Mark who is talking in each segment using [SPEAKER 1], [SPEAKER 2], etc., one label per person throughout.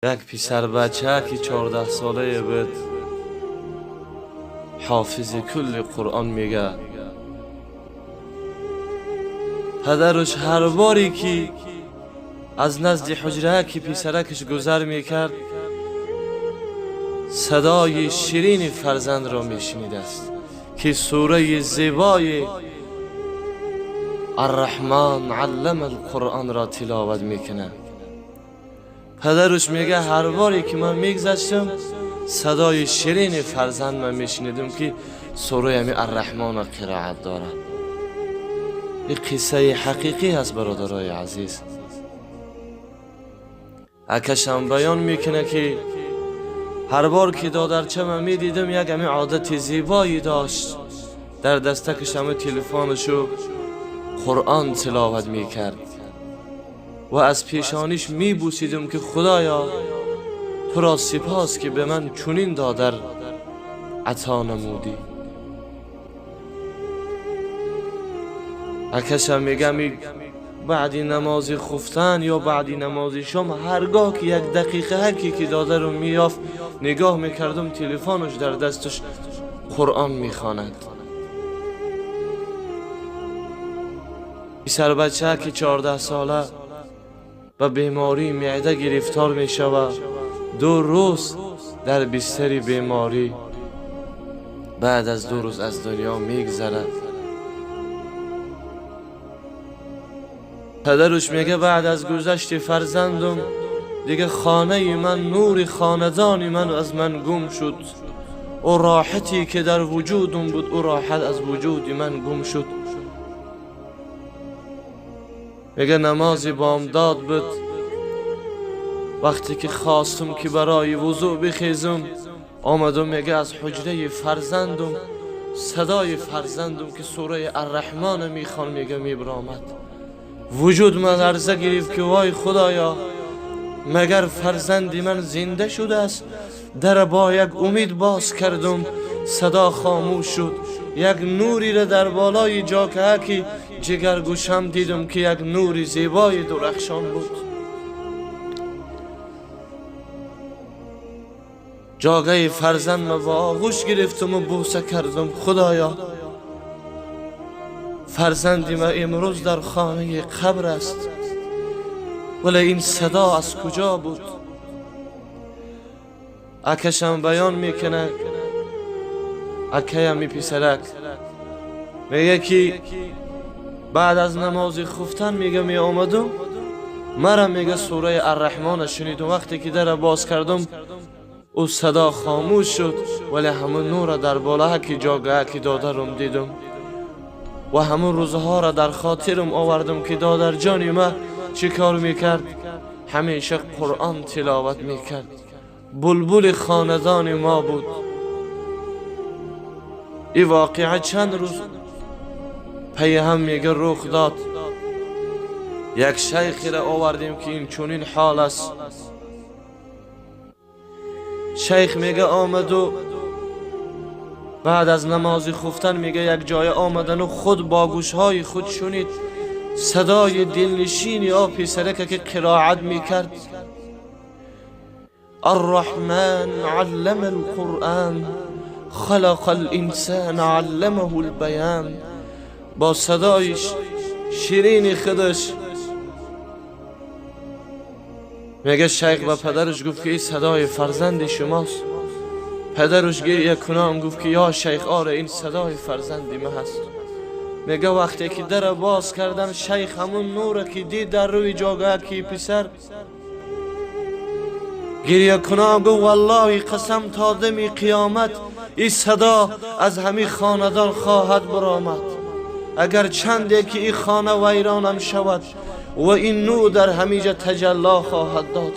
[SPEAKER 1] یک پسر بچه که 14 ساله بود، حافظ کل قرآن میگه. پدرش هر باری که از نزد حجره که پسرکش گذر میکرد، صدای شیرین فرزند را میشنید است که سوره زیبای الرحمن علم القرآن را تلاوت میکنه. پدرش میگه هر باری که من میگذشتم صدای شیرین فرزند من میشنیدم که سوره الرحمن را قرائت داره. این قصه حقیقی هست برادرای عزیز. اکشم بیان میکنه که هر بار که دادرچه من میدیدم یک همی عادت زیبایی داشت، در دستکش همه تلفنشو قرآن تلاوت میکرد و از پیشانیش میبوسیدم که خدایا تو را سپاس که به من چنین دادر عطا نمودی. اکشم میگم بعدی نماز خفتن یا بعدی نماز شام هرگاه که یک دقیقه هکی که داده رو میافت نگاه میکردم تلفنش در دستش قرآن میخواند. پسر بچه که 14 ساله به بیماری معده گرفتار میشود، 2 روز در بستر بیماری، بعد از 2 روز از دنیا میگذرد. پدرش میگه بعد از گذشت فرزندم دیگه خانه من، نور خاندان من از من گم شد. او راحتی که در وجودم بود او راحت از وجود من گم شد. میگه نمازی بامداد بود، وقتی که خواستم که برای وضوع بخیزم آمدم میگه از حجره فرزندم صدای فرزندم که سوره الرحمن میخوان میگه میبرامد. وجود من لرزه گرفت که وای خدایا مگر فرزندی من زنده شده است. در با یک امید باز کردم، صدا خاموش شد. یک نوری را در بالای جاکه جگرگوشم دیدم که یک نوری زیبای درخشان بود. جاگه فرزند ما با آغوش گرفتم و بوسه کردم. خدایا فرزندی ما امروز در خانه قبر است، ولی این صدا از کجا بود؟ اکشم بیان میکنه، اکیم پسرک میگه که بعد از نماز خفتن میگه می آمدم مرا میگه سوره الرحمن شنیدم. وقتی که در باز کردم او صدا خاموش شد، ولی همون نور در بالا که جاگه که دادرم دیدم و همون روزها را در خاطرم آوردم که دادر جانی ما چی کار میکرد؟ همیشه قرآن تلاوت میکرد، بلبل خاندان ما بود. این واقعه چند روز پی هم میگه رخ داد. یک شیخی را آوردیم که این چنین حال است. شیخ میگه آمد و بعد از نماز خفتن میگه یک جای آمدن و خود با گوشهای خود شنید صدای دلنشینی پسرک که قرائت میکرد الرحمن علم القرآن خلق الانسان علمه البیان. با صدای شیرین خودش میگه شیخ به پدرش گفت که این صدای فرزند شماست. پدرش گریه کنان گفت که یا شیخ آره این صدای فرزندی من هست. میگه وقتی که در باز کردن شیخ همون نور که دید در روی جاگه که پسر گریه کنان گفت والله قسم تا دم قیامت این صدا از همین خاندان خواهد برآمد. اگر چندی که این خانه ویرانم شود و این نور در همیجا تجلا خواهد داد.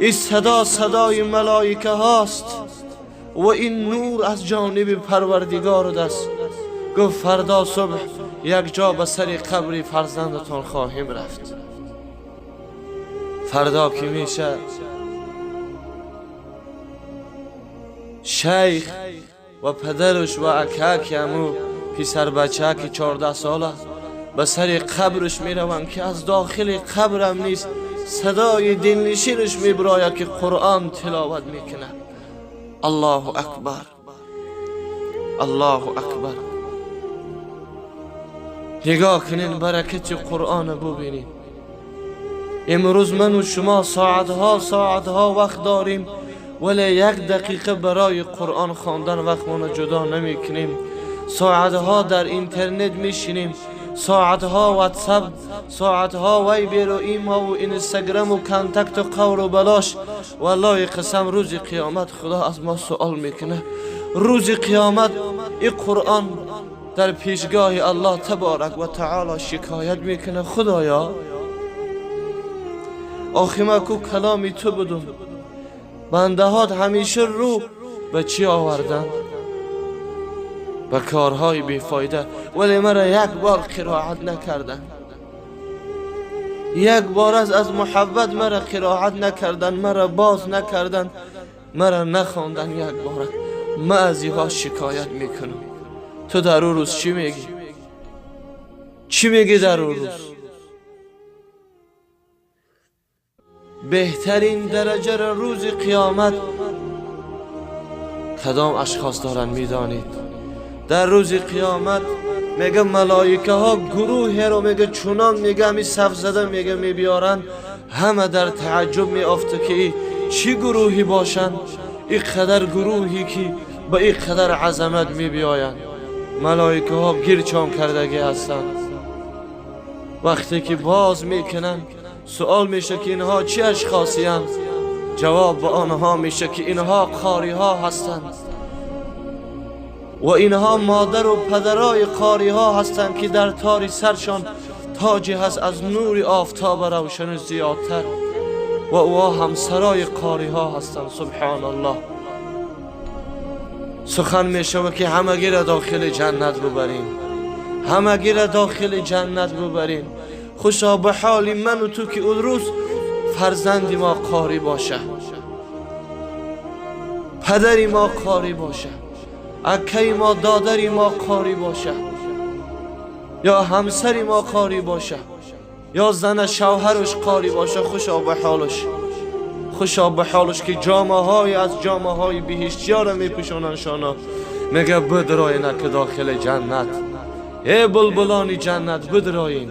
[SPEAKER 1] این صدا صدای ملائکه هاست و این نور از جانب پروردگار است. گفت فردا صبح یک جا به سر قبر فرزندتان خواهیم رفت. فردا که میشه شیخ و پدرش و اکه همو پسر بچه که 14 ساله به سر قبرش میروند که از داخل قبرم نیست صدای دلنشینش میبراید که قرآن تلاوت میکنه. الله اکبر، الله اکبر. نگاه کنین برکت قرآن ببینین. امروز من و شما ساعتها وقت داریم، ولی یک دقیقه برای قرآن خواندن وقتمون جدا نمی کنیم. ساعتها در اینترنت میشینیم، ساعتها واتساپ، ساعتها وایبر و ایما و اینستاگرام و کانتکت و قور و بلاش. والله قسم روز قیامت خدا از ما سوال میکنه. روز قیامت این قرآن در پیشگاه الله تبارک و تعالی شکایت میکنه خدایا آخی ما کو کلامی تو بدون، بنده هات همیشه رو به چی آوردن؟ به کارهای بیفایده، ولی مرا یک بار قرائت نکردن، یک بار از محبت مرا قرائت نکردن، مرا باز نکردن، مرا نخواندن یک بار. من از اینها شکایت میکنم. تو در اون روز چی میگی؟ چی میگی در اون روز؟ بهترین درجه را روز قیامت کدام اشخاص دارن میدانید؟ در روز قیامت میگه ملائکه ها گروه رو میگه چونان میگه می صف زده میگه میبیارن، همه در تعجب میافته که چی گروهی باشن، این قدر گروهی که با این قدر عظمت میبیاین. ملائکه ها گیرچان کردگی هستن. وقتی که باز میکنن سوال میشه که اینها چی اشخاصی هستند؟ جواب به آنها میشه که اینها قاری ها هستند و اینها مادر و پدرای قاری ها هستند که در تاری سرشان تاجی هست از نور آفتاب روشن زیادتر و او همسرای قاری ها هستند. سبحان الله. سخن میشه که همگی را داخل جنت ببرین، همگی را داخل جنت ببرین. خوشا به حالی من و تو که اون روز فرزندی ما قاری باشه، پدری ما قاری باشه، اکهی ما دادری ما قاری باشه، یا همسری ما قاری باشه، یا زن شوهرش قاری باشه. خوشا به حالش، خوشا به حالش که جامعه های از جامعه های بهشتی ها را میپوشونن شانا. میگه بدراین که داخل جنت، ای بلبلانی جنت بدراین.